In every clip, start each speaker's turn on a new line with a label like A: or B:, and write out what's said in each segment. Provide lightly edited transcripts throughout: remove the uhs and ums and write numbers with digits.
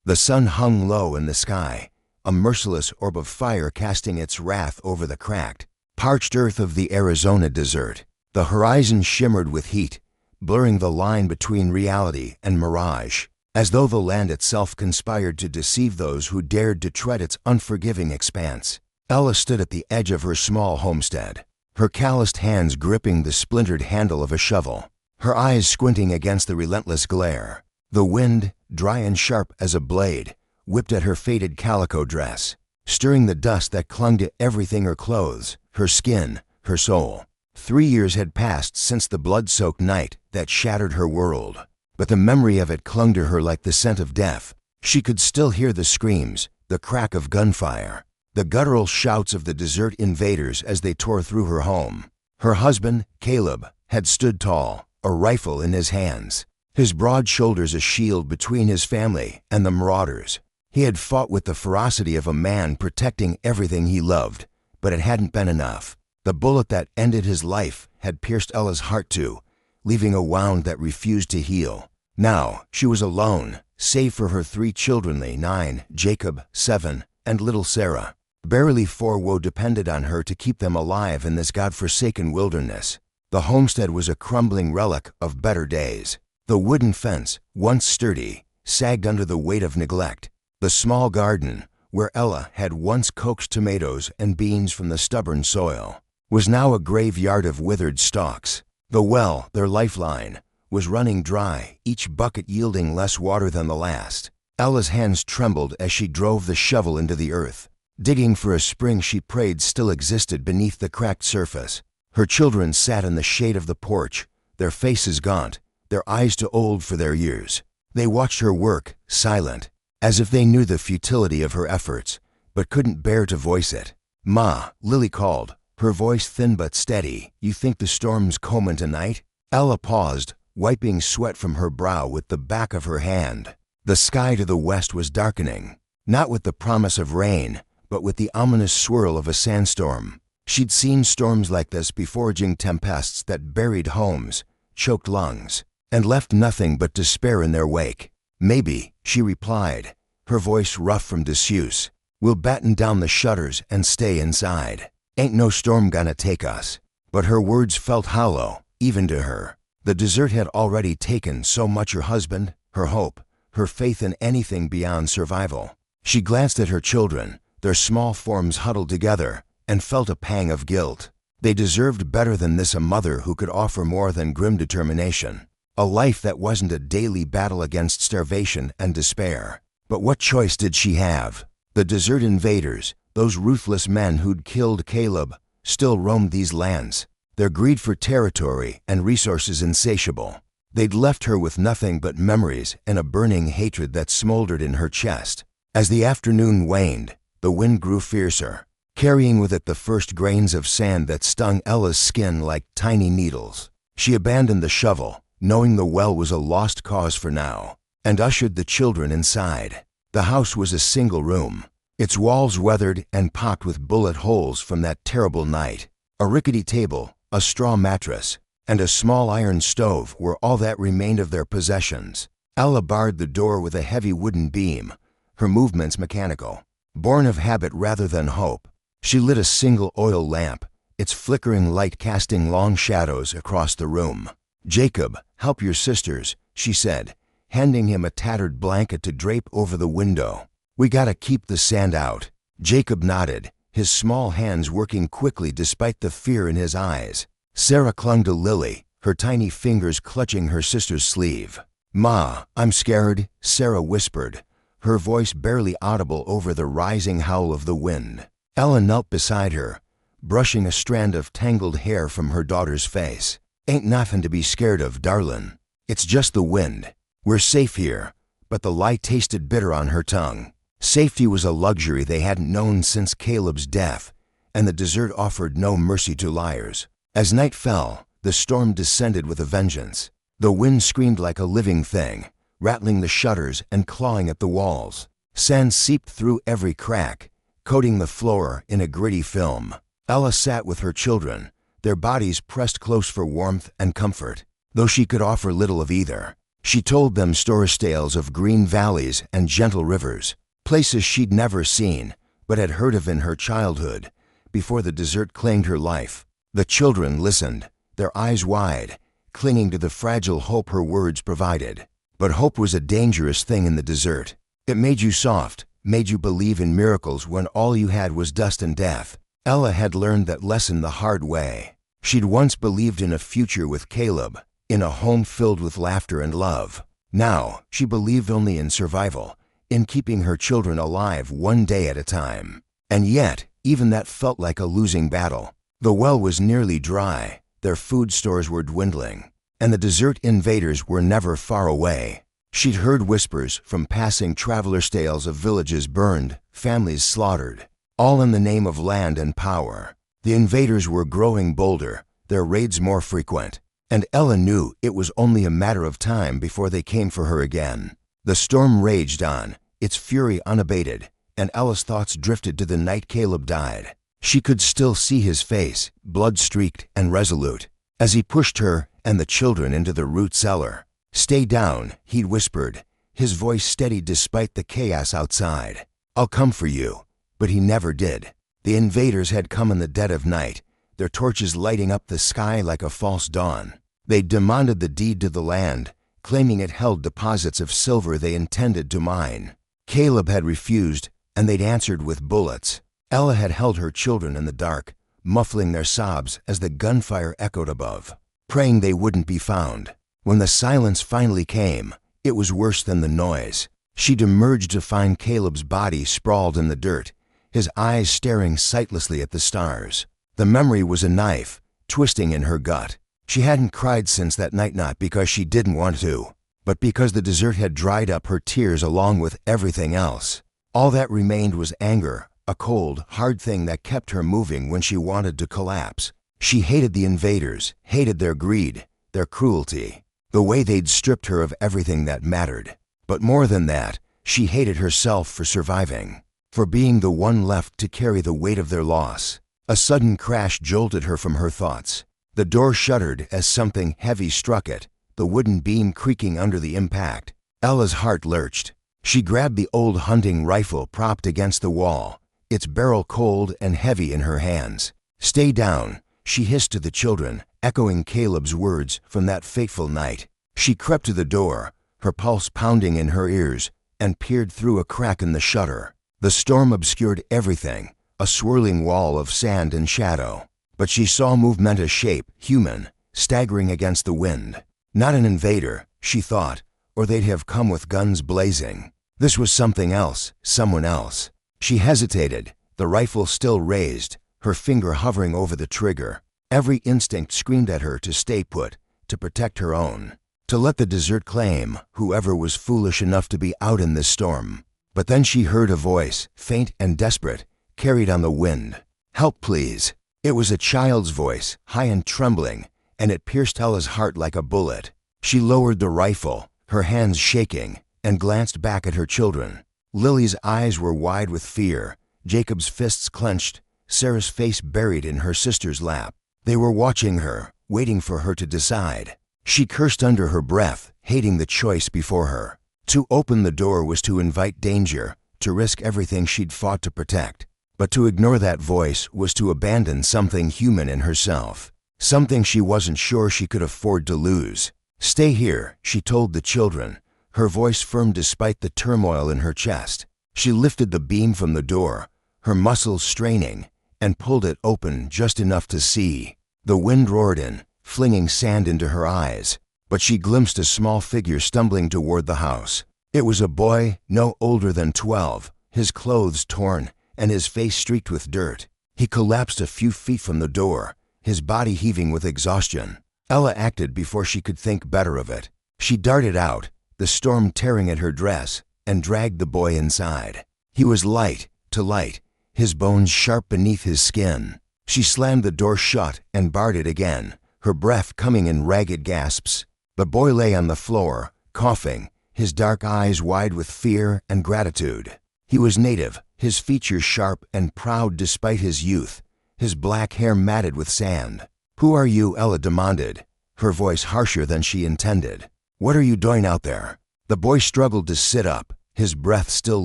A: The sun hung low in the sky, a merciless orb of fire casting its wrath over the cracked, parched earth of the Arizona desert. The horizon shimmered with heat, blurring the line between reality and mirage, as though the land itself conspired to deceive those who dared to tread its unforgiving expanse. Ella stood at the edge of her small homestead, her calloused hands gripping the splintered handle of a shovel, her eyes squinting against the relentless glare. The wind, dry and sharp as a blade, whipped at her faded calico dress, stirring the dust that clung to everything: her clothes, her skin, her soul. 3 years had passed since the blood-soaked night that shattered her world, but the memory of it clung to her like the scent of death. She could still hear the screams, the crack of gunfire, the guttural shouts of the desert invaders as they tore through her home. Her husband, Caleb, had stood tall, a rifle in his hands, his broad shoulders a shield between his family and the marauders. He had fought with the ferocity of a man protecting everything he loved, but it hadn't been enough. The bullet that ended his life had pierced Ella's heart too, leaving a wound that refused to heal. Now she was alone, save for her 3 children, 9, Jacob, 7, and little Sarah. Barely 4 woe depended on her to keep them alive in this godforsaken wilderness. The homestead was a crumbling relic of better days. The wooden fence, once sturdy, sagged under the weight of neglect. The small garden, where Ella had once coaxed tomatoes and beans from the stubborn soil, was now a graveyard of withered stalks. The well, their lifeline, was running dry, each bucket yielding less water than the last. Ella's hands trembled as she drove the shovel into the earth, digging for a spring she prayed still existed beneath the cracked surface. Her children sat in the shade of the porch, their faces gaunt, their eyes too old for their years. They watched her work, silent, as if they knew the futility of her efforts, but couldn't bear to voice it. "Ma," Lily called, her voice thin but steady. "You think the storm's comin' tonight?" Ella paused, wiping sweat from her brow with the back of her hand. The sky to the west was darkening, not with the promise of rain, but with the ominous swirl of a sandstorm. She'd seen storms like this before, tempests that buried homes, choked lungs, and left nothing but despair in their wake. "Maybe," she replied, her voice rough from disuse. "We'll batten down the shutters and stay inside. Ain't no storm gonna take us." But her words felt hollow, even to her. The desert had already taken so much: her husband, her hope, her faith in anything beyond survival. She glanced at her children, their small forms huddled together, and felt a pang of guilt. They deserved better than this: a mother who could offer more than grim determination, a life that wasn't a daily battle against starvation and despair. But what choice did she have? The desert invaders, those ruthless men who'd killed Caleb, still roamed these lands, their greed for territory and resources insatiable. They'd left her with nothing but memories and a burning hatred that smoldered in her chest. As the afternoon waned, the wind grew fiercer, carrying with it the first grains of sand that stung Ella's skin like tiny needles. She abandoned the shovel, knowing the well was a lost cause for now, and ushered the children inside. The house was a single room, its walls weathered and pocked with bullet holes from that terrible night. A rickety table, a straw mattress, and a small iron stove were all that remained of their possessions. Ella barred the door with a heavy wooden beam, her movements mechanical, born of habit rather than hope. She lit a single oil lamp, its flickering light casting long shadows across the room. "Jacob, help your sisters," she said, handing him a tattered blanket to drape over the window. "We gotta keep the sand out." Jacob nodded, his small hands working quickly despite the fear in his eyes. Sarah clung to Lily, her tiny fingers clutching her sister's sleeve. "Ma, I'm scared," Sarah whispered, her voice barely audible over the rising howl of the wind. Ella knelt beside her, brushing a strand of tangled hair from her daughter's face. "Ain't nothing to be scared of, darlin'. It's just the wind. We're safe here." But the lie tasted bitter on her tongue. Safety was a luxury they hadn't known since Caleb's death, and the desert offered no mercy to liars. As night fell, the storm descended with a vengeance. The wind screamed like a living thing, rattling the shutters and clawing at the walls. Sand seeped through every crack, coating the floor in a gritty film. Ella sat with her children, their bodies pressed close for warmth and comfort, though she could offer little of either. She told them story tales of green valleys and gentle rivers, places she'd never seen but had heard of in her childhood, before the desert claimed her life. The children listened, their eyes wide, clinging to the fragile hope her words provided. But hope was a dangerous thing in the desert. It made you soft, made you believe in miracles when all you had was dust and death. Ella had learned that lesson the hard way. She'd once believed in a future with Caleb, in a home filled with laughter and love. Now, she believed only in survival, in keeping her children alive one day at a time. And yet, even that felt like a losing battle. The well was nearly dry, their food stores were dwindling, and the desert invaders were never far away. She'd heard whispers from passing travelers' tales of villages burned, families slaughtered, all in the name of land and power. The invaders were growing bolder, their raids more frequent, and Ella knew it was only a matter of time before they came for her again. The storm raged on, its fury unabated, and Ella's thoughts drifted to the night Caleb died. She could still see his face, blood-streaked and resolute, as he pushed her and the children into the root cellar. "Stay down," he'd whispered, his voice steady despite the chaos outside. "I'll come for you." But he never did. The invaders had come in the dead of night, their torches lighting up the sky like a false dawn. They demanded the deed to the land, claiming it held deposits of silver they intended to mine. Caleb had refused, and they'd answered with bullets. Ella had held her children in the dark, muffling their sobs as the gunfire echoed above, praying they wouldn't be found. When the silence finally came, it was worse than the noise. She'd emerged to find Caleb's body sprawled in the dirt, his eyes staring sightlessly at the stars. The memory was a knife, twisting in her gut. She hadn't cried since that night, not because she didn't want to, but because the desert had dried up her tears along with everything else. All that remained was anger, a cold, hard thing that kept her moving when she wanted to collapse. She hated the invaders, hated their greed, their cruelty, the way they'd stripped her of everything that mattered. But more than that, she hated herself for surviving, for being the one left to carry the weight of their loss. A sudden crash jolted her from her thoughts. The door shuddered as something heavy struck it, the wooden beam creaking under the impact. Ella's heart lurched. She grabbed the old hunting rifle propped against the wall, its barrel cold and heavy in her hands. "Stay down," she hissed to the children, echoing Caleb's words from that fateful night. She crept to the door, her pulse pounding in her ears, and peered through a crack in the shutter. The storm obscured everything, a swirling wall of sand and shadow. But she saw movement, a shape, human, staggering against the wind. Not an invader, she thought, or they'd have come with guns blazing. This was something else, someone else. She hesitated, the rifle still raised, her finger hovering over the trigger. Every instinct screamed at her to stay put, to protect her own, to let the desert claim whoever was foolish enough to be out in this storm. But then she heard a voice, faint and desperate, carried on the wind. "Help, please." It was a child's voice, high and trembling, and it pierced Ella's heart like a bullet. She lowered the rifle, her hands shaking, and glanced back at her children. Lily's eyes were wide with fear, Jacob's fists clenched, Sarah's face buried in her sister's lap. They were watching her, waiting for her to decide. She cursed under her breath, hating the choice before her. To open the door was to invite danger, to risk everything she'd fought to protect. But to ignore that voice was to abandon something human in herself, something she wasn't sure she could afford to lose. "Stay here," she told the children, her voice firm despite the turmoil in her chest. She lifted the beam from the door, her muscles straining, and pulled it open just enough to see. The wind roared in, flinging sand into her eyes, but she glimpsed a small figure stumbling toward the house. It was a boy no older than 12, his clothes torn, and his face streaked with dirt. He collapsed a few feet from the door, his body heaving with exhaustion. Ella acted before she could think better of it. She darted out, the storm tearing at her dress, and dragged the boy inside. He was light to light, his bones sharp beneath his skin. She slammed the door shut and barred it again, her breath coming in ragged gasps. The boy lay on the floor, coughing, his dark eyes wide with fear and gratitude. He was native, his features sharp and proud despite his youth, his black hair matted with sand. "Who are you?" Ella demanded, her voice harsher than she intended. What are you doing out there?" The boy struggled to sit up, his breath still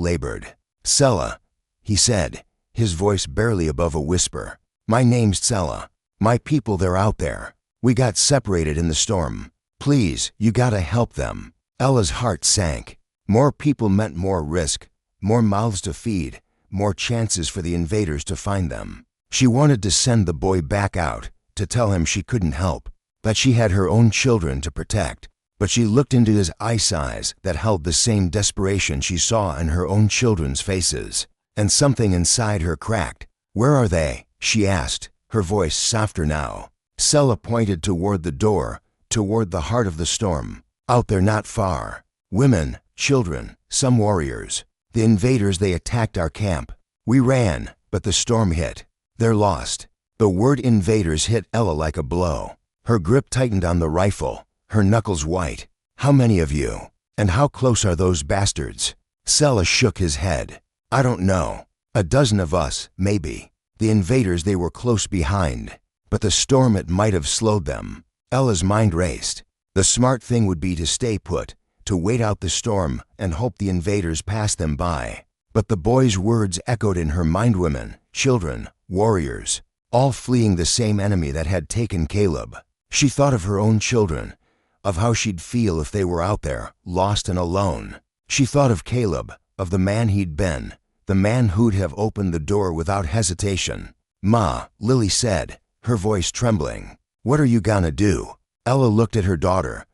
A: labored. "Sela," he said, his voice barely above a whisper. "My name's Sela. My people, they're out there. We got separated in the storm. Please, you gotta help them." Ella's heart sank. More people meant more risk, more mouths to feed, more chances for the invaders to find them. She wanted to send the boy back out, to tell him she couldn't help, that she had her own children to protect. But she looked into his eyes that held the same desperation she saw in her own children's faces, and something inside her cracked. "Where are they?" she asked, her voice softer now. Sela pointed toward the door, toward the heart of the storm. "Out there not far. Women, children, some warriors. The invaders, they attacked our camp. We ran, but the storm hit. They're lost." The word invaders hit Ella like a blow. Her grip tightened on the rifle, her knuckles white. "How many of you? And how close are those bastards?" Sela shook his head. "I don't know. A dozen of us, maybe. The invaders, they were close behind. But the storm, it might have slowed them." Ella's mind raced. The smart thing would be to stay put, to wait out the storm and hope the invaders passed them by. But the boy's words echoed in her mind. Women, children, warriors, all fleeing the same enemy that had taken Caleb. She thought of her own children, of how she'd feel if they were out there, lost and alone. She thought of Caleb, of the man he'd been, the man who'd have opened the door without hesitation. "Ma," Lily said, her voice trembling. "What are you gonna do?" Ella looked at her daughter,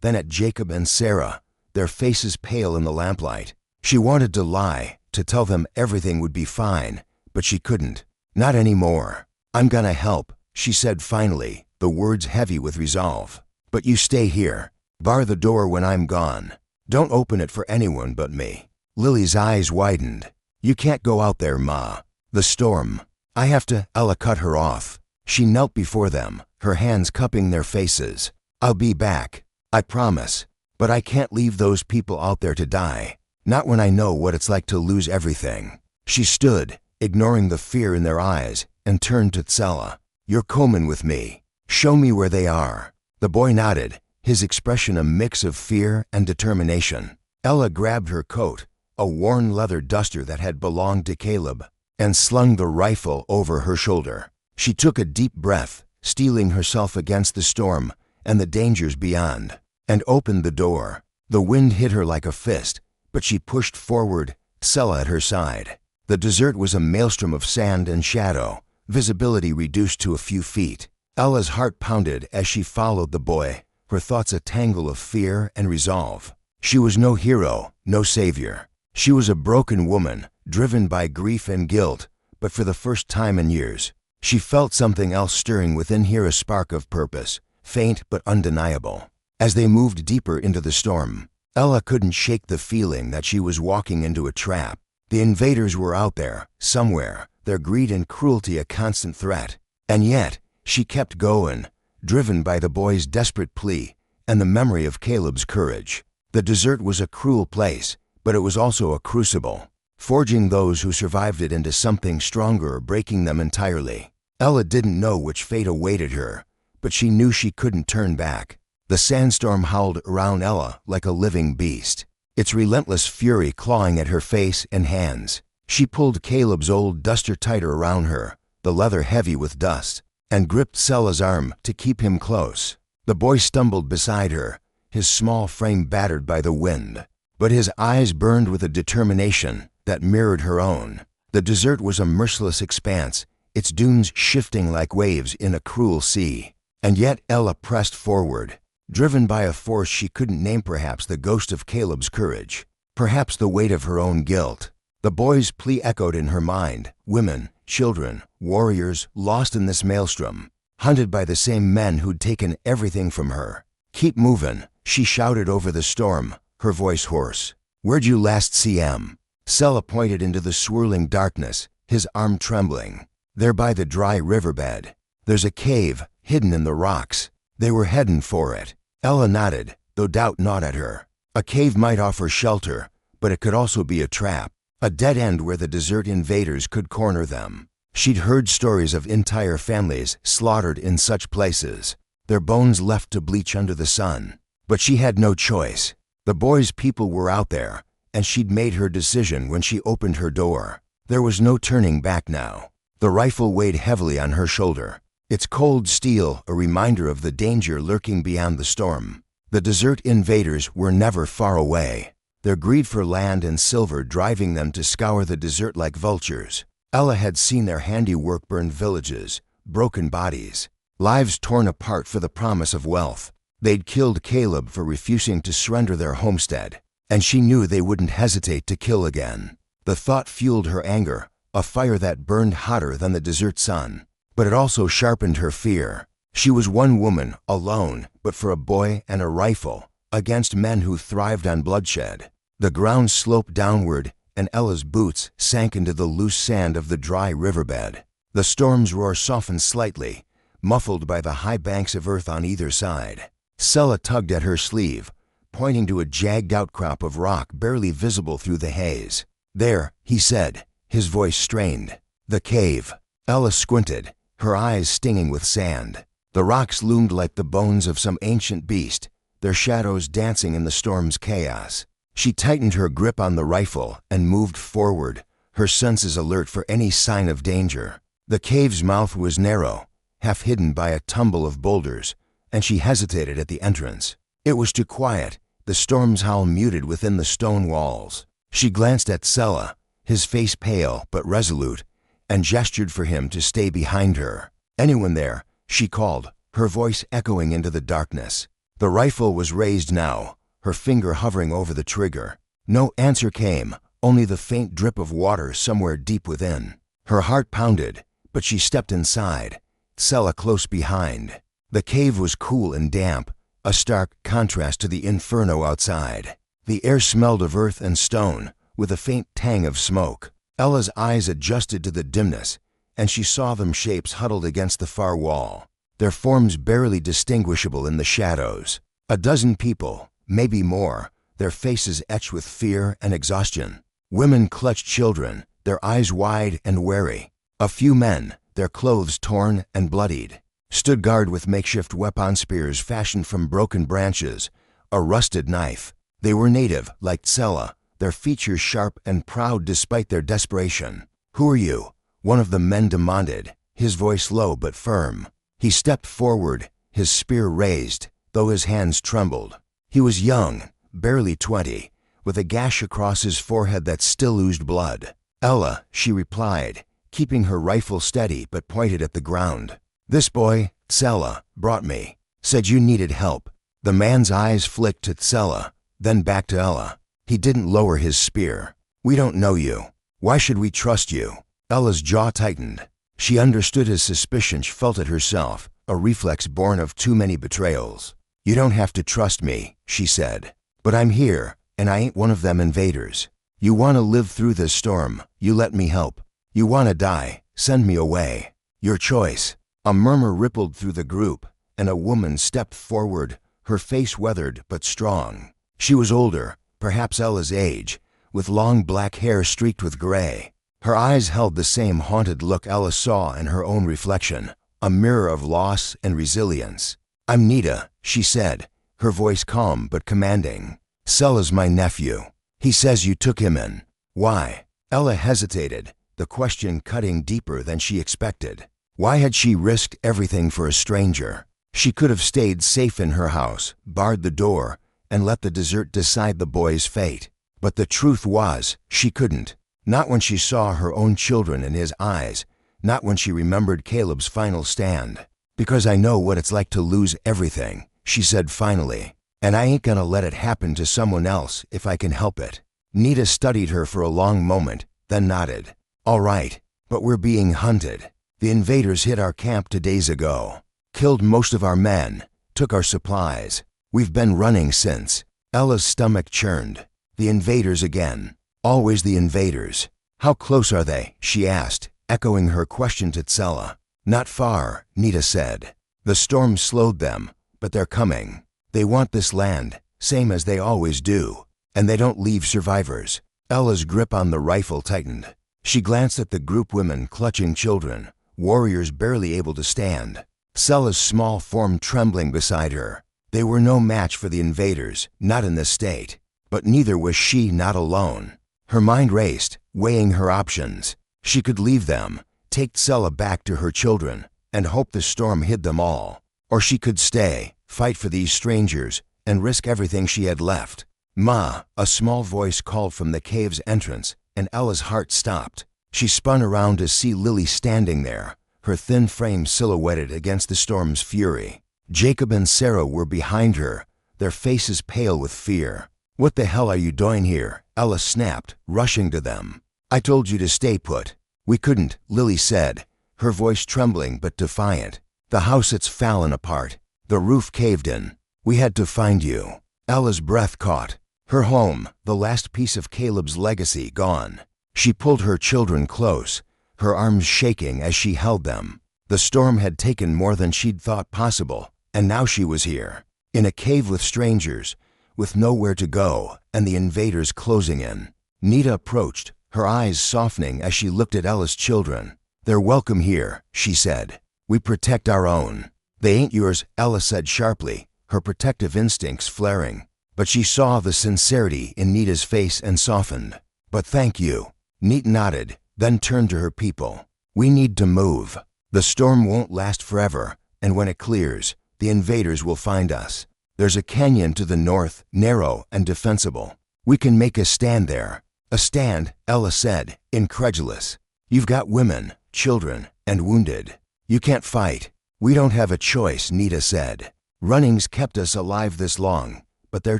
A: then at Jacob and Sarah, their faces pale in the lamplight. She wanted to lie, to tell them everything would be fine, but she couldn't. "Not anymore. I'm gonna help," she said finally, the words heavy with resolve. "But you stay here. Bar the door when I'm gone. Don't open it for anyone but me." Lily's eyes widened. "You can't go out there, Ma. The storm. I have to." Ella cut her off. She knelt before them, her hands cupping their faces. "I'll be back. I promise. But I can't leave those people out there to die. Not when I know what it's like to lose everything." She stood, ignoring the fear in their eyes, and turned to Sela. "You're coming with me. Show me where they are." The boy nodded, his expression a mix of fear and determination. Ella grabbed her coat, a worn leather duster that had belonged to Caleb, and slung the rifle over her shoulder. She took a deep breath, steeling herself against the storm and the dangers beyond, and opened the door. The wind hit her like a fist, but she pushed forward, Sela at her side. The desert was a maelstrom of sand and shadow, visibility reduced to a few feet. Ella's heart pounded as she followed the boy, her thoughts a tangle of fear and resolve. She was no hero, no savior. She was a broken woman, driven by grief and guilt, but for the first time in years, she felt something else stirring within her, a spark of purpose, faint but undeniable. As they moved deeper into the storm, Ella couldn't shake the feeling that she was walking into a trap. The invaders were out there, somewhere, their greed and cruelty a constant threat. And yet, she kept going, driven by the boy's desperate plea and the memory of Caleb's courage. The desert was a cruel place, but it was also a crucible, forging those who survived it into something stronger or breaking them entirely. Ella didn't know which fate awaited her, but she knew she couldn't turn back. The sandstorm howled around Ella like a living beast, its relentless fury clawing at her face and hands. She pulled Caleb's old duster tighter around her, the leather heavy with dust, and gripped Sela's arm to keep him close. The boy stumbled beside her, his small frame battered by the wind, but his eyes burned with a determination that mirrored her own. The desert was a merciless expanse, its dunes shifting like waves in a cruel sea. And yet Ella pressed forward, driven by a force she couldn't name, perhaps the ghost of Caleb's courage, perhaps the weight of her own guilt. The boy's plea echoed in her mind. Women, children, warriors lost in this maelstrom, hunted by the same men who'd taken everything from her. "Keep moving," she shouted over the storm, her voice hoarse. "Where'd you last see em?" Sela pointed into the swirling darkness, his arm trembling. "There by the dry riverbed. There's a cave, hidden in the rocks. They were heading for it." Ella nodded, though doubt gnawed at her. A cave might offer shelter, but it could also be a trap, a dead end where the desert invaders could corner them. She'd heard stories of entire families slaughtered in such places, their bones left to bleach under the sun. But she had no choice. The boys' people were out there, and she'd made her decision when she opened her door. There was no turning back now. The rifle weighed heavily on her shoulder, its cold steel a reminder of the danger lurking beyond the storm. The desert invaders were never far away, their greed for land and silver driving them to scour the desert like vultures. Ella had seen their handiwork burn villages, broken bodies, lives torn apart for the promise of wealth. They'd killed Caleb for refusing to surrender their homestead, and she knew they wouldn't hesitate to kill again. The thought fueled her anger, a fire that burned hotter than the desert sun. But it also sharpened her fear. She was one woman, alone, but for a boy and a rifle, against men who thrived on bloodshed. The ground sloped downward, and Ella's boots sank into the loose sand of the dry riverbed. The storm's roar softened slightly, muffled by the high banks of earth on either side. Sela tugged at her sleeve, pointing to a jagged outcrop of rock barely visible through the haze. "There," he said, his voice strained. "The cave." Ella squinted, her eyes stinging with sand. The rocks loomed like the bones of some ancient beast, their shadows dancing in the storm's chaos. She tightened her grip on the rifle and moved forward, her senses alert for any sign of danger. The cave's mouth was narrow, half hidden by a tumble of boulders, and she hesitated at the entrance. It was too quiet, the storm's howl muted within the stone walls. She glanced at Sela, his face pale but resolute, and gestured for him to stay behind her. "Anyone there?" she called, her voice echoing into the darkness. The rifle was raised now, her finger hovering over the trigger. No answer came, only the faint drip of water somewhere deep within. Her heart pounded, but she stepped inside, Sela close behind. The cave was cool and damp, a stark contrast to the inferno outside. The air smelled of earth and stone, with a faint tang of smoke. Ella's eyes adjusted to the dimness, and she saw them shapes huddled against the far wall, their forms barely distinguishable in the shadows. A dozen people, maybe more, their faces etched with fear and exhaustion. Women clutched children, their eyes wide and wary. A few men, their clothes torn and bloodied, stood guard with makeshift weapon spears fashioned from broken branches, a rusted knife. They were native, like Sela, their features sharp and proud despite their desperation. "Who are you?" one of the men demanded, his voice low but firm. He stepped forward, his spear raised, though his hands trembled. He was young, barely 20, with a gash across his forehead that still oozed blood. "Ella," she replied, keeping her rifle steady but pointed at the ground. "This boy, Sela, brought me. Said you needed help." The man's eyes flicked to Sela, then back to Ella. He didn't lower his spear. "We don't know you. Why should we trust you?" Ella's jaw tightened. She understood his suspicion. She felt it herself, a reflex born of too many betrayals. "You don't have to trust me," she said. "But I'm here, and I ain't one of them invaders. You want to live through this storm, you let me help. You want to die, send me away. Your choice." A murmur rippled through the group, and a woman stepped forward, her face weathered but strong. She was older, perhaps Ella's age, with long black hair streaked with gray. Her eyes held the same haunted look Ella saw in her own reflection, a mirror of loss and resilience. "I'm Nita," she said, her voice calm but commanding. "Sela's my nephew. He says you took him in. Why?" Ella hesitated, the question cutting deeper than she expected. Why had she risked everything for a stranger? She could have stayed safe in her house, barred the door, and let the desert decide the boy's fate. But the truth was, she couldn't. Not when she saw her own children in his eyes, not when she remembered Caleb's final stand. "Because I know what it's like to lose everything," she said finally. "And I ain't gonna let it happen to someone else if I can help it." Nita studied her for a long moment, then nodded. "All right, but we're being hunted. The invaders hit our camp 2 days ago, killed most of our men, took our supplies. We've been running since." Ella's stomach churned. The invaders again. Always the invaders. "How close are they?" she asked, echoing her question to Sela. "Not far," Nita said. "The storm slowed them, but they're coming. They want this land, same as they always do, and they don't leave survivors." Ella's grip on the rifle tightened. She glanced at the group, women clutching children, warriors barely able to stand. Sela's small form trembling beside her. They were no match for the invaders, not in this state. But neither was she not alone. Her mind raced, weighing her options. She could leave them, take Sela back to her children, and hope the storm hid them all. Or she could stay, fight for these strangers, and risk everything she had left. "Ma," a small voice called from the cave's entrance, and Ella's heart stopped. She spun around to see Lily standing there, her thin frame silhouetted against the storm's fury. Jacob and Sarah were behind her, their faces pale with fear. "What the hell are you doing here?" Ella snapped, rushing to them. "I told you to stay put." "We couldn't," Lily said, her voice trembling but defiant. "The house it's fallen apart. The roof caved in. We had to find you." Ella's breath caught. Her home, the last piece of Caleb's legacy, gone. She pulled her children close, her arms shaking as she held them. The storm had taken more than she'd thought possible, and now she was here, in a cave with strangers, with nowhere to go, and the invaders closing in. Nita approached, her eyes softening as she looked at Ella's children. "They're welcome here," she said. "We protect our own." "They ain't yours," Ella said sharply, her protective instincts flaring. But she saw the sincerity in Nita's face and softened. "But thank you." Nita nodded, then turned to her people. "We need to move. The storm won't last forever, and when it clears, the invaders will find us. There's a canyon to the north, narrow and defensible. We can make a stand there." "A stand," Ella said, incredulous. "You've got women, children, and wounded. You can't fight." "We don't have a choice," Nita said. "Running's kept us alive this long, but they're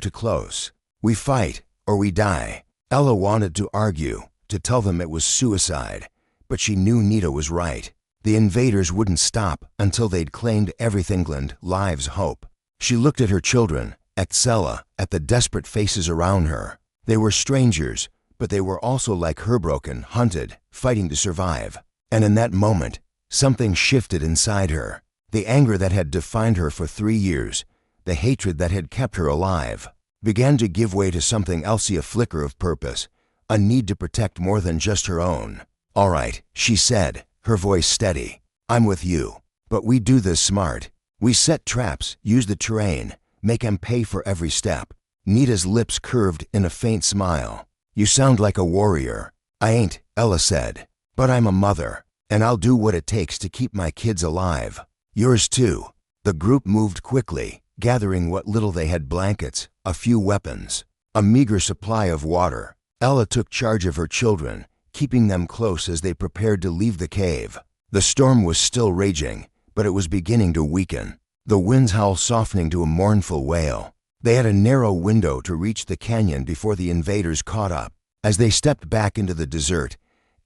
A: too close. We fight, or we die." Ella wanted to argue, to tell them it was suicide, but she knew Nita was right. The invaders wouldn't stop until they'd claimed everything, England, lives, hope. She looked at her children, at Sela, at the desperate faces around her. They were strangers, but they were also like her, broken, hunted, fighting to survive. And in that moment, something shifted inside her. The anger that had defined her for 3 years, the hatred that had kept her alive, began to give way to something else, a flicker of purpose, a need to protect more than just her own. "All right," she said, her voice steady. "I'm with you. But we do this smart. We set traps, use the terrain, make 'em pay for every step." Nita's lips curved in a faint smile. "You sound like a warrior." "I ain't," Ella said. "But I'm a mother, and I'll do what it takes to keep my kids alive. Yours too." The group moved quickly, gathering what little they had: blankets, a few weapons, a meager supply of water. Ella took charge of her children, keeping them close as they prepared to leave the cave. The storm was still raging, but it was beginning to weaken, the wind's howl softening to a mournful wail. They had a narrow window to reach the canyon before the invaders caught up. As they stepped back into the desert,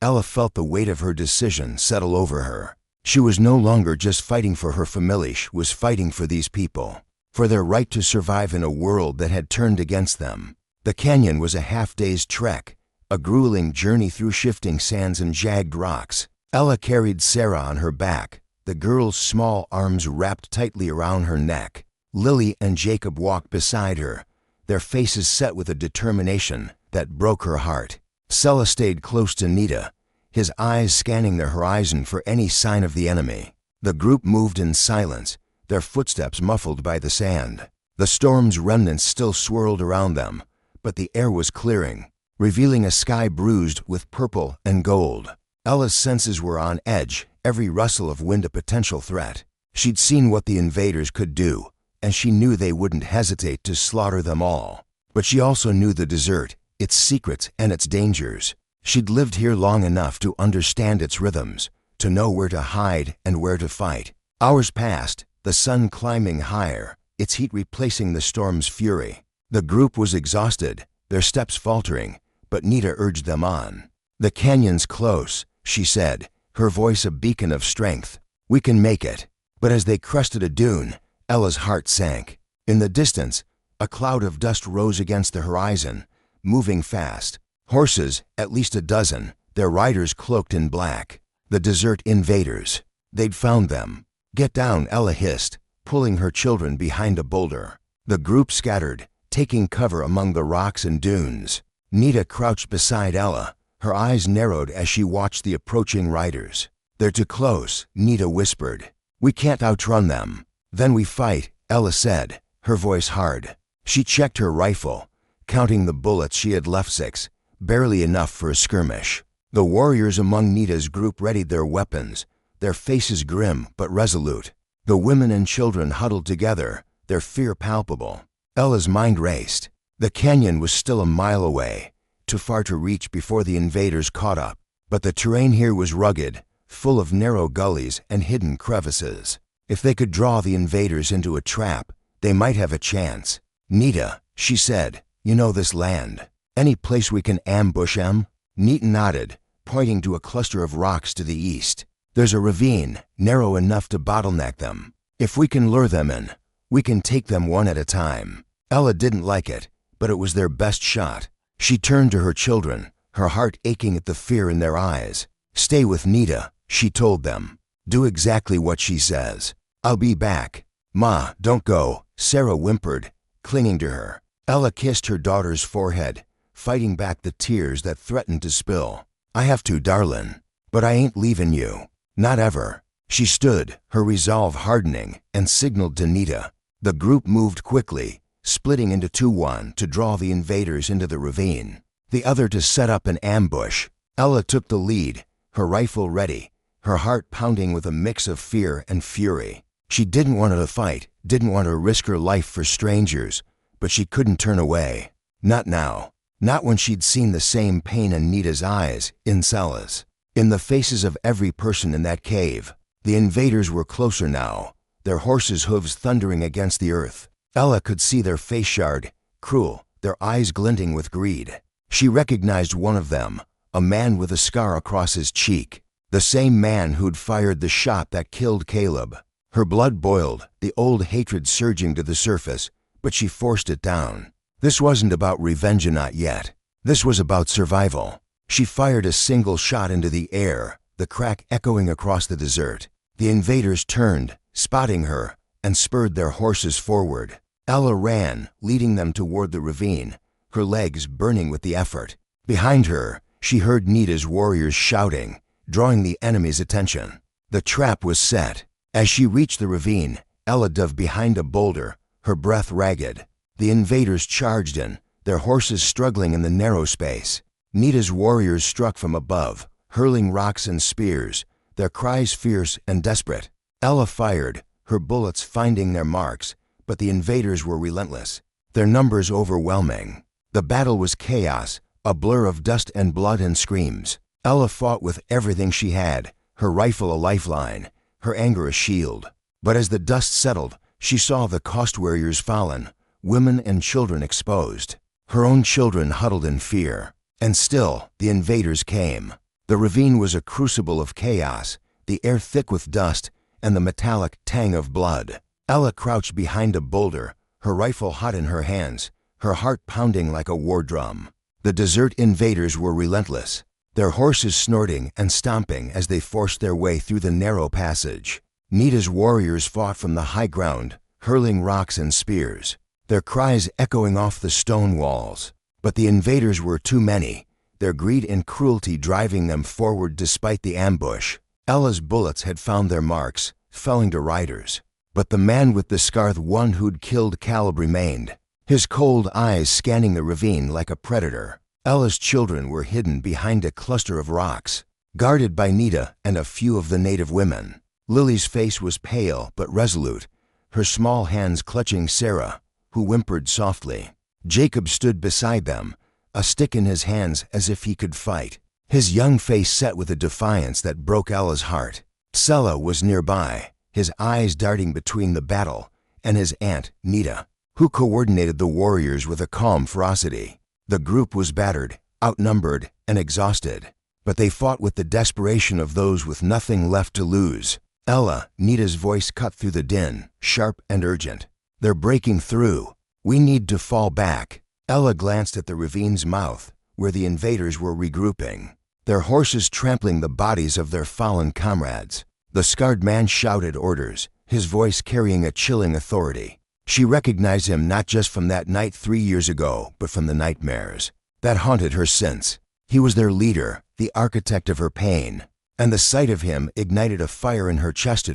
A: Ella felt the weight of her decision settle over her. She was no longer just fighting for her family, she was fighting for these people, for their right to survive in a world that had turned against them. The canyon was a half-day's trek, a grueling journey through shifting sands and jagged rocks. Ella carried Sarah on her back, the girl's small arms wrapped tightly around her neck. Lily and Jacob walked beside her, their faces set with a determination that broke her heart. Sela stayed close to Nita, his eyes scanning the horizon for any sign of the enemy. The group moved in silence, their footsteps muffled by the sand. The storm's remnants still swirled around them, but the air was clearing, revealing a sky bruised with purple and gold. Ella's senses were on edge, every rustle of wind a potential threat. She'd seen what the invaders could do, and she knew they wouldn't hesitate to slaughter them all. But she also knew the desert, its secrets and its dangers. She'd lived here long enough to understand its rhythms, to know where to hide and where to fight. Hours passed, the sun climbing higher, its heat replacing the storm's fury. The group was exhausted, their steps faltering, but Nita urged them on. "The canyon's close," she said, her voice a beacon of strength. "We can make it." But as they crested a dune, Ella's heart sank. In the distance, a cloud of dust rose against the horizon, moving fast. Horses, at least a dozen, their riders cloaked in black. The desert invaders. They'd found them. "Get down," Ella hissed, pulling her children behind a boulder. The group scattered, taking cover among the rocks and dunes. Nita crouched beside Ella, her eyes narrowed as she watched the approaching riders. "They're too close," Nita whispered. "We can't outrun them." "Then we fight," Ella said, her voice hard. She checked her rifle, counting the bullets. She had left 6, barely enough for a skirmish. The warriors among Nita's group readied their weapons, their faces grim but resolute. The women and children huddled together, their fear palpable. Ella's mind raced. The canyon was still a mile away, too far to reach before the invaders caught up. But the terrain here was rugged, full of narrow gullies and hidden crevices. If they could draw the invaders into a trap, they might have a chance. "Nita," she said, "you know this land. Any place we can ambush 'em?" Nita nodded, pointing to a cluster of rocks to the east. "There's a ravine, narrow enough to bottleneck them. If we can lure them in, we can take them one at a time." Ella didn't like it, but it was their best shot. She turned to her children, her heart aching at the fear in their eyes. "Stay with Nita," she told them. "Do exactly what she says. I'll be back." "Ma, don't go," Sarah whimpered, clinging to her. Ella kissed her daughter's forehead, fighting back the tears that threatened to spill. "I have to, darlin', but I ain't leaving you. Not ever." She stood, her resolve hardening, and signaled to Nita. The group moved quickly, splitting into 2, one to draw the invaders into the ravine, the other to set up an ambush. Ella took the lead, her rifle ready, her heart pounding with a mix of fear and fury. She didn't want to fight, didn't want to risk her life for strangers, but she couldn't turn away. Not now. Not when she'd seen the same pain in Nita's eyes, in Sella's, in the faces of every person in that cave. The invaders were closer now, their horses' hooves thundering against the earth. Ella could see their face shard, cruel, their eyes glinting with greed. She recognized one of them, a man with a scar across his cheek, the same man who'd fired the shot that killed Caleb. Her blood boiled, the old hatred surging to the surface, but she forced it down. This wasn't about revenge, not yet. This was about survival. She fired a single shot into the air, the crack echoing across the desert. The invaders turned, spotting her, and spurred their horses forward. Ella ran, leading them toward the ravine, her legs burning with the effort. Behind her, she heard Nita's warriors shouting, drawing the enemy's attention. The trap was set. As she reached the ravine, Ella dove behind a boulder, her breath ragged. The invaders charged in, their horses struggling in the narrow space. Nita's warriors struck from above, hurling rocks and spears, their cries fierce and desperate. Ella fired, her bullets finding their marks, but the invaders were relentless, their numbers overwhelming. The battle was chaos, a blur of dust and blood and screams. Ella fought with everything she had, her rifle a lifeline, her anger a shield. But as the dust settled, she saw the cost warriors fallen, women and children exposed, her own children huddled in fear. And still, the invaders came. The ravine was a crucible of chaos, the air thick with dust and the metallic tang of blood. Ella crouched behind a boulder, her rifle hot in her hands, her heart pounding like a war drum. The desert invaders were relentless, their horses snorting and stomping as they forced their way through the narrow passage. Nita's warriors fought from the high ground, hurling rocks and spears, their cries echoing off the stone walls. But the invaders were too many, their greed and cruelty driving them forward despite the ambush. Ella's bullets had found their marks, felling to riders. But the man with the scar, the one who'd killed Caleb, remained, his cold eyes scanning the ravine like a predator. Ella's children were hidden behind a cluster of rocks, guarded by Nita and a few of the native women. Lily's face was pale but resolute, her small hands clutching Sarah, who whimpered softly. Jacob stood beside them, a stick in his hands as if he could fight, his young face set with a defiance that broke Ella's heart. Sella was nearby, his eyes darting between the battle and his aunt, Nita, who coordinated the warriors with a calm ferocity. The group was battered, outnumbered, and exhausted, but they fought with the desperation of those with nothing left to lose. "Ella," Nita's voice cut through the din, sharp and urgent. "They're breaking through. We need to fall back." Ella glanced at the ravine's mouth, where the invaders were regrouping, their horses trampling the bodies of their fallen comrades. The scarred man shouted orders, his voice carrying a chilling authority. She recognized him not just from that night 3 years ago, but from the nightmares that haunted her since. He was their leader, the architect of her pain, and the sight of him ignited a fire in her chest,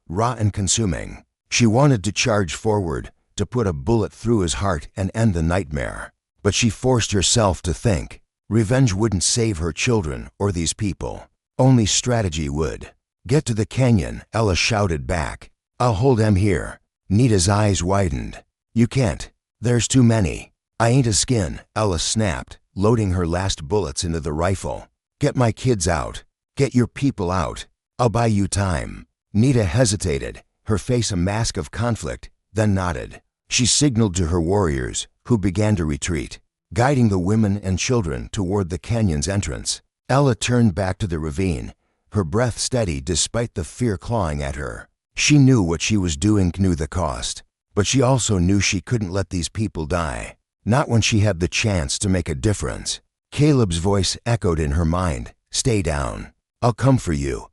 A: raw and consuming. She wanted to charge forward, to put a bullet through his heart and end the nightmare. But she forced herself to think. Revenge wouldn't save her children or these people. Only strategy would. "Get to the canyon," Ella shouted back. "I'll hold them here." Nita's eyes widened. "You can't. There's too many." "I ain't a skin," Ella snapped, loading her last bullets into the rifle. "Get my kids out. Get your people out. I'll buy you time." Nita hesitated, her face a mask of conflict, then nodded. She signaled to her warriors, who began to retreat, guiding the women and children toward the canyon's entrance. Ella turned back to the ravine, her breath steady despite the fear clawing at her. She knew what she was doing knew the cost, but she also knew she couldn't let these people die. Not when she had the chance to make a difference. Caleb's voice echoed in her mind. "Stay down. I'll come for you."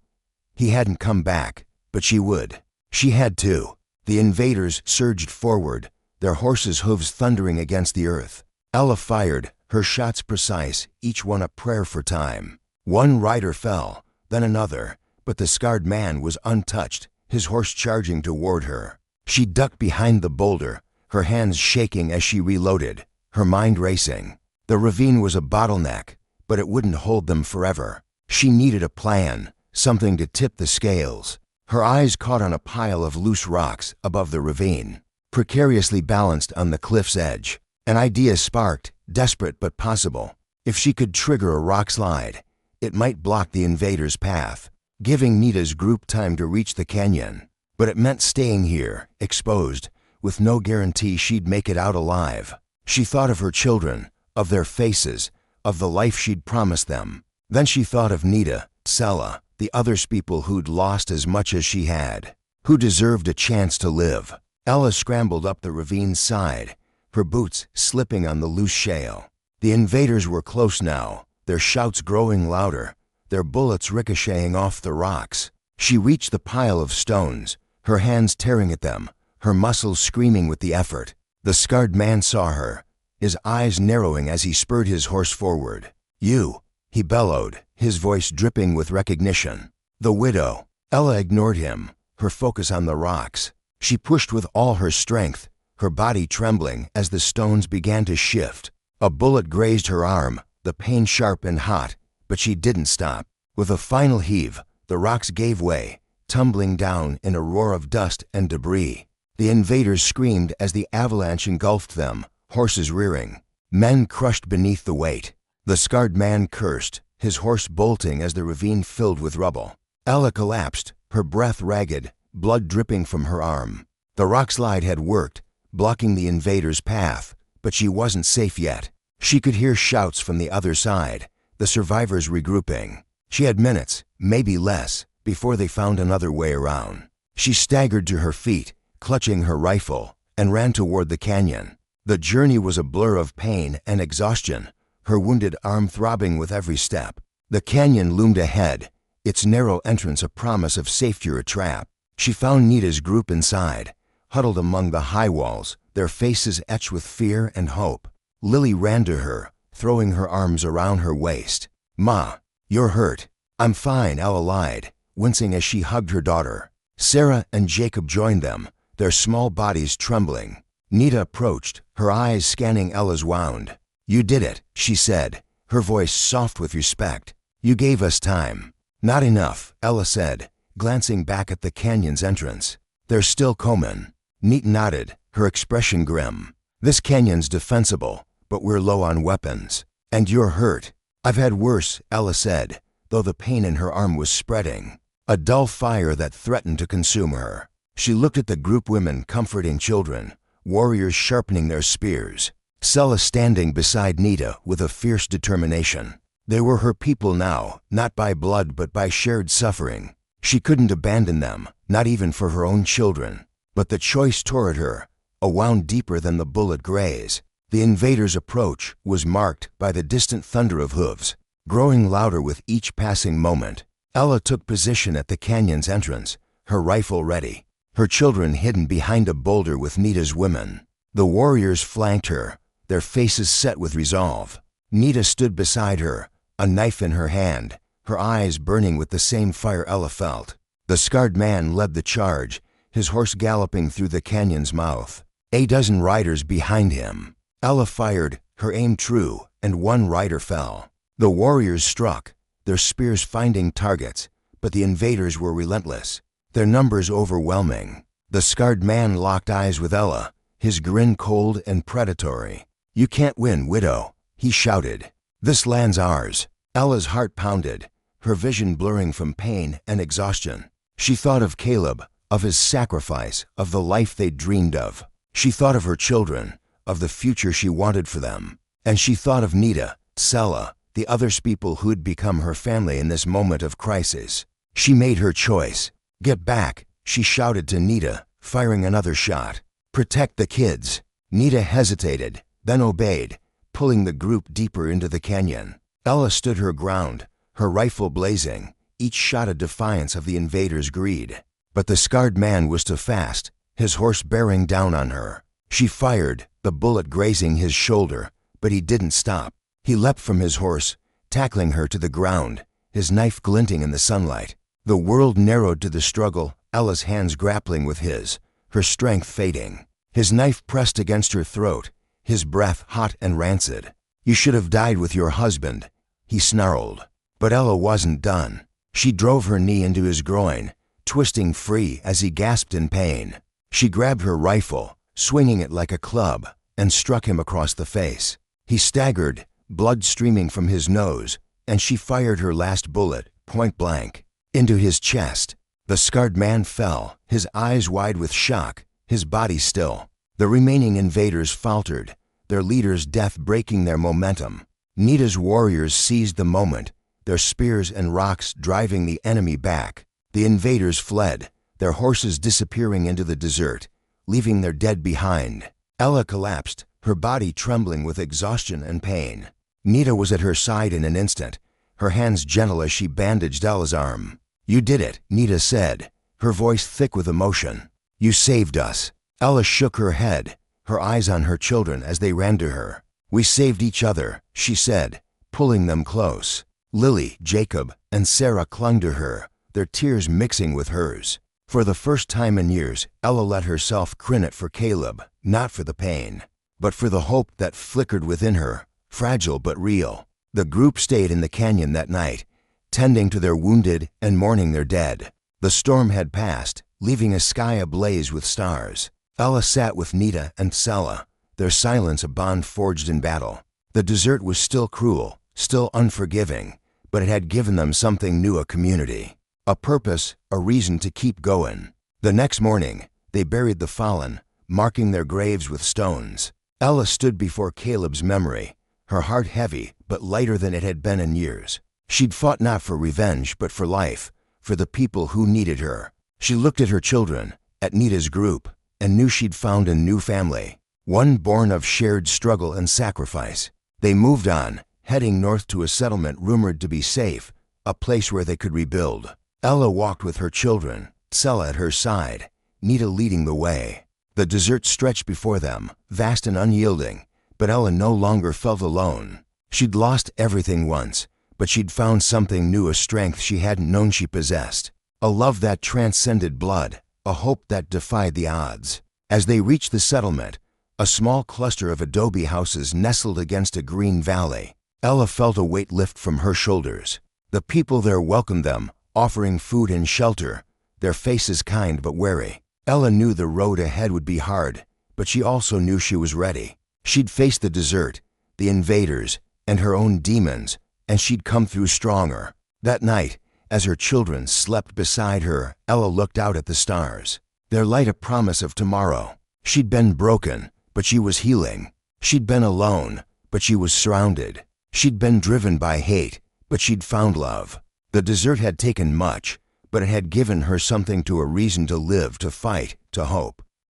A: He hadn't come back, but she would. She had to. The invaders surged forward, their horses' hooves thundering against the earth. Ella fired, her shots precise, each one a prayer for time. One rider fell, then another, but the scarred man was untouched, his horse charging toward her. She ducked behind the boulder, her hands shaking as she reloaded, her mind racing. The ravine was a bottleneck, but it wouldn't hold them forever. She needed a plan, something to tip the scales. Her eyes caught on a pile of loose rocks above the ravine, precariously balanced on the cliff's edge. An idea sparked, desperate but possible. If she could trigger a rock slide, it might block the invaders' path, giving Nita's group time to reach the canyon. But it meant staying here, exposed, with no guarantee she'd make it out alive. She thought of her children, of their faces, of the life she'd promised them. Then she thought of Nita, Sela, the others people who'd lost as much as she had, who deserved a chance to live. Ella scrambled up the ravine's side, her boots slipping on the loose shale. The invaders were close now, their shouts growing louder, their bullets ricocheting off the rocks. She reached the pile of stones, her hands tearing at them, her muscles screaming with the effort. The scarred man saw her, his eyes narrowing as he spurred his horse forward. "You," he bellowed, his voice dripping with recognition. "The widow." Ella ignored him, her focus on the rocks. She pushed with all her strength, her body trembling as the stones began to shift. A bullet grazed her arm, the pain sharp and hot, but she didn't stop. With a final heave, the rocks gave way, tumbling down in a roar of dust and debris. The invaders screamed as the avalanche engulfed them, horses rearing, men crushed beneath the weight. The scarred man cursed, his horse bolting as the ravine filled with rubble. Ella collapsed, her breath ragged, blood dripping from her arm. The rock slide had worked, blocking the invaders' path, but she wasn't safe yet. She could hear shouts from the other side, the survivors regrouping. She had minutes, maybe less, before they found another way around. She staggered to her feet, clutching her rifle, and ran toward the canyon. The journey was a blur of pain and exhaustion, her wounded arm throbbing with every step. The canyon loomed ahead, its narrow entrance a promise of safety or a trap. She found Nita's group inside, huddled among the high walls, their faces etched with fear and hope. Lily ran to her, throwing her arms around her waist. "Ma, you're hurt." "I'm fine," Ella lied, wincing as she hugged her daughter. Sarah and Jacob joined them, their small bodies trembling. Nita approached, her eyes scanning Ella's wound. "You did it," she said, her voice soft with respect. "You gave us time." "Not enough," Ella said, glancing back at the canyon's entrance. "They're still coming." Nita nodded, her expression grim. "This canyon's defensible, but we're low on weapons. And you're hurt." "I've had worse," Ella said, though the pain in her arm was spreading. A dull fire that threatened to consume her. She looked at the group women comforting children, warriors sharpening their spears. Sela standing beside Nita with a fierce determination. They were her people now, not by blood but by shared suffering. She couldn't abandon them, not even for her own children. But the choice tore at her, a wound deeper than the bullet graze. The invaders' approach was marked by the distant thunder of hooves, growing louder with each passing moment. Ella took position at the canyon's entrance, her rifle ready, her children hidden behind a boulder with Nita's women. The warriors flanked her, their faces set with resolve. Nita stood beside her, a knife in her hand, her eyes burning with the same fire Ella felt. The scarred man led the charge, his horse galloping through the canyon's mouth. a dozen riders behind him. Ella fired, her aim true, and one rider fell. The warriors struck, their spears finding targets, but the invaders were relentless, their numbers overwhelming. The scarred man locked eyes with Ella, his grin cold and predatory. "You can't win, widow," he shouted. "This land's ours." Ella's heart pounded, her vision blurring from pain and exhaustion. She thought of Caleb, of his sacrifice, of the life they'd dreamed of. She thought of her children, of the future she wanted for them. And she thought of Nita, Sela, the other people who'd become her family in this moment of crisis. She made her choice. "Get back," she shouted to Nita, firing another shot. "Protect the kids." Nita hesitated, then obeyed, pulling the group deeper into the canyon. Ella stood her ground, her rifle blazing, each shot a defiance of the invaders' greed. But the scarred man was too fast, his horse bearing down on her. She fired, the bullet grazing his shoulder, but he didn't stop. He leapt from his horse, tackling her to the ground, his knife glinting in the sunlight. The world narrowed to the struggle, Ella's hands grappling with his, her strength fading. His knife pressed against her throat, his breath hot and rancid. "You should have died with your husband," he snarled. But Ella wasn't done. She drove her knee into his groin, twisting free as he gasped in pain. She grabbed her rifle, swinging it like a club, and struck him across the face. He staggered, blood streaming from his nose, and she fired her last bullet, point blank, into his chest. The scarred man fell, his eyes wide with shock, his body still. The remaining invaders faltered, their leader's death breaking their momentum. Nita's warriors seized the moment, their spears and rocks driving the enemy back. The invaders fled, their horses disappearing into the desert, leaving their dead behind. Ella collapsed, her body trembling with exhaustion and pain. Nita was at her side in an instant, her hands gentle as she bandaged Ella's arm. "You did it," Nita said, her voice thick with emotion. "You saved us." Ella shook her head, her eyes on her children as they ran to her. "We saved each other," she said, pulling them close. Lily, Jacob, and Sarah clung to her, their tears mixing with hers. For the first time in years, Ella let herself cry for Caleb, not for the pain, but for the hope that flickered within her, fragile but real. The group stayed in the canyon that night, tending to their wounded and mourning their dead. The storm had passed, leaving a sky ablaze with stars. Ella sat with Nita and Sela, their silence a bond forged in battle. The desert was still cruel, still unforgiving, but it had given them something new, a community, a purpose, a reason to keep going. The next morning, they buried the fallen, marking their graves with stones. Ella stood before Caleb's memory, her heart heavy but lighter than it had been in years. She'd fought not for revenge but for life, for the people who needed her. She looked at her children, at Nita's group, and knew she'd found a new family, one born of shared struggle and sacrifice. They moved on, heading north to a settlement rumored to be safe, a place where they could rebuild. Ella walked with her children, Sela at her side, Nita leading the way. The desert stretched before them, vast and unyielding, but Ella no longer felt alone. She'd lost everything once, but she'd found something new, a strength she hadn't known she possessed, a love that transcended blood, a hope that defied the odds. As they reached the settlement, a small cluster of adobe houses nestled against a green valley, Ella felt a weight lift from her shoulders. The people there welcomed them, offering food and shelter, their faces kind but wary. Ella knew the road ahead would be hard, but she also knew she was ready. She'd face the desert, the invaders, and her own demons, and she'd come through stronger. That night, as her children slept beside her, Ella looked out at the stars, their light a promise of tomorrow. She'd been broken, but she was healing. She'd been alone, but she was surrounded. She'd been driven by hate, but she'd found love. The desert had taken much, but it had given her something, to a reason to live, to fight, to hope.